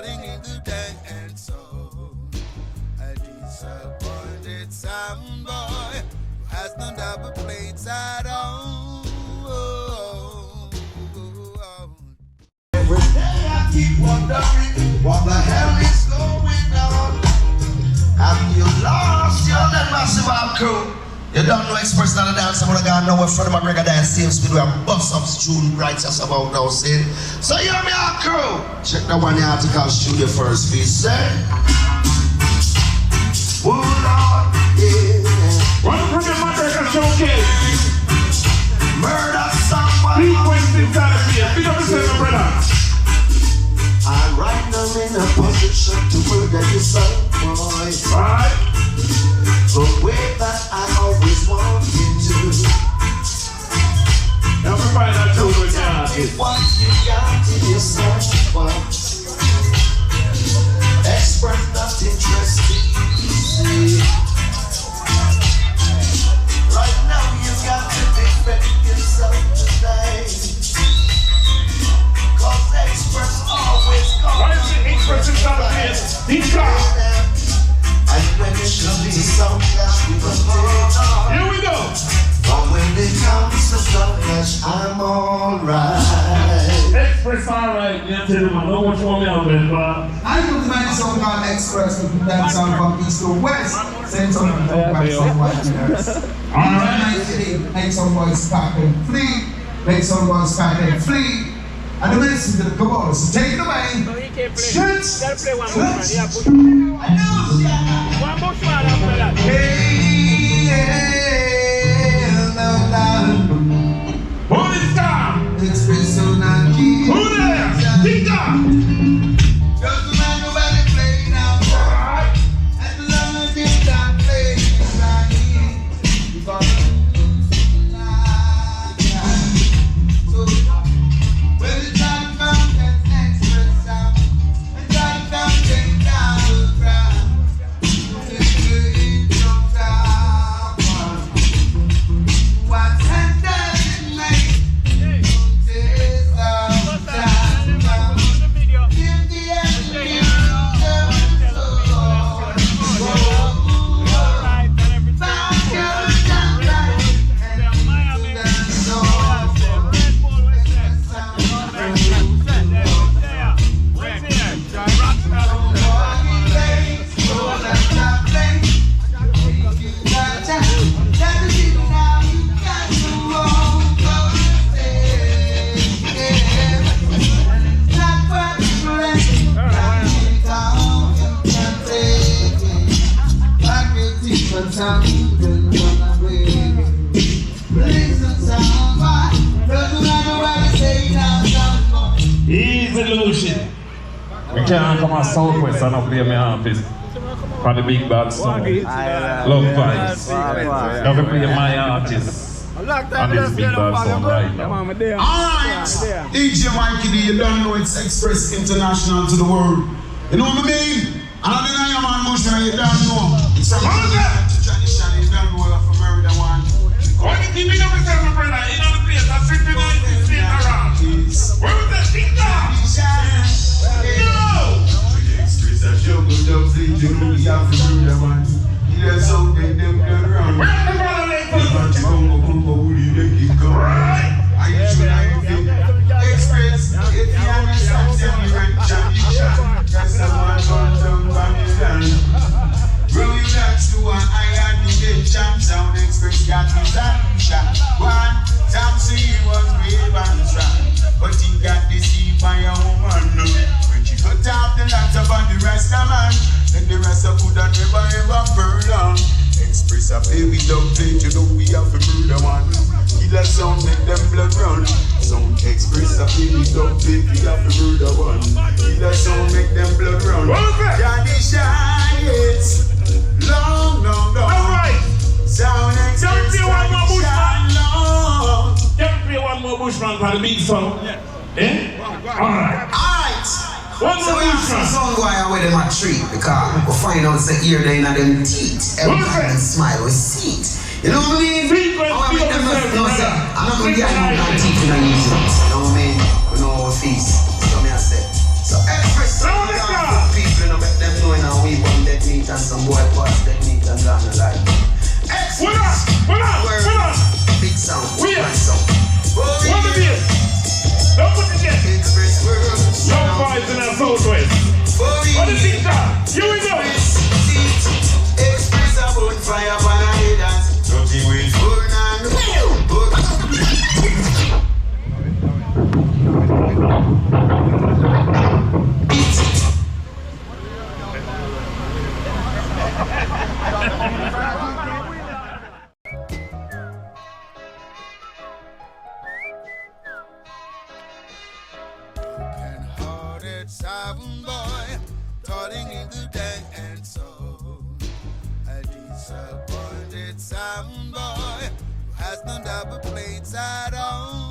falling in the dance zone. A disappointed some boy who has no double plates at all. Every day I keep wondering what the hell is going on. Have you lost your that massive out crew? You don't know express not a dance, I'm gonna go now in front of my brother dance, same speed we have bust up June rights just about now, see? So you me out crew. Check that one the article studio first, please, say. Oh Lord, yeah. One from the American showcase. Murder someone. Frequency inside of here. Big up yourself, my brother. I'm right now in a position to murder you, son, boy. Right. The way that I always wanted to. Now we find out who was artist. What you got in yourself, boy. Express not interested. Right now you got to defend yourself today. Cause express always comes. Why is the express inside of here? He's gone. And when it should be some cash, we don't take on. Here we go. But when it comes to some cash, I'm alright. Express alright. You tell them I know what you want me out with, but I put my song called Express to put that song from east to west. Send some to back some white years. Alright. Make some boys pack and flee. Make some boys pack and flee. And the message to the cabal, so take it away. No, he can't play. Stretch. Gotta play one bushman. Yeah, I know, yeah. one bushman after that. Hey, yeah, love, love. who is gone? Express so not keep. Who there? He's gone. Doesn't matter where they play now. Alright. As long as you start playing right, you got to Evolution. We can't come on Southwest and not play my artist. For the big bad song. Love vibes. Now we play my artist. And this big bad song right now. Alright, DJ Mikey D, you don't know it's Express International to the world. You know what I mean? I don't deny your man Bushman, you don't know. It's a tradition, you don't know what from murder one. What did you mean of yourself, my brother? You know the place that's 59 street around. Where was that thing now? No! Express a show, but don't say you know we have to murder one. Here's how they them around. Where's the brother like I usually Express, if you understand, tell me right tradition. Cause someone comes from Babylon. Bro, you dance to one, I had the game champ sound. Express got his ambition. One time, see he was brave and strong, but he got deceived by a woman. When she cut off the lights upon the rest of man, then the rest of food that never ever burn on. Express a play without play, you know we have to murder one. Killer sound make them blood run. Sound Express a play without play, we have to murder one. Killer sound make them blood run. Tradition, it's long, long, long. Alright. Sound Express, tradition, long. Can we play one more Bushman for the big song? Eh? Alright. Alright. One So more we have some Bushman. song why I wear them a treat because we find out the ear they in them teeth. Every time they smile we see it. You know what I mean? I make them know say I'm not gonna be eye no teeth in the YouTube. You know what I mean? We know our feast. So me I say. So Express. sound boy, calling in the dance zone. A disappointed sound boy who has no double plates at all.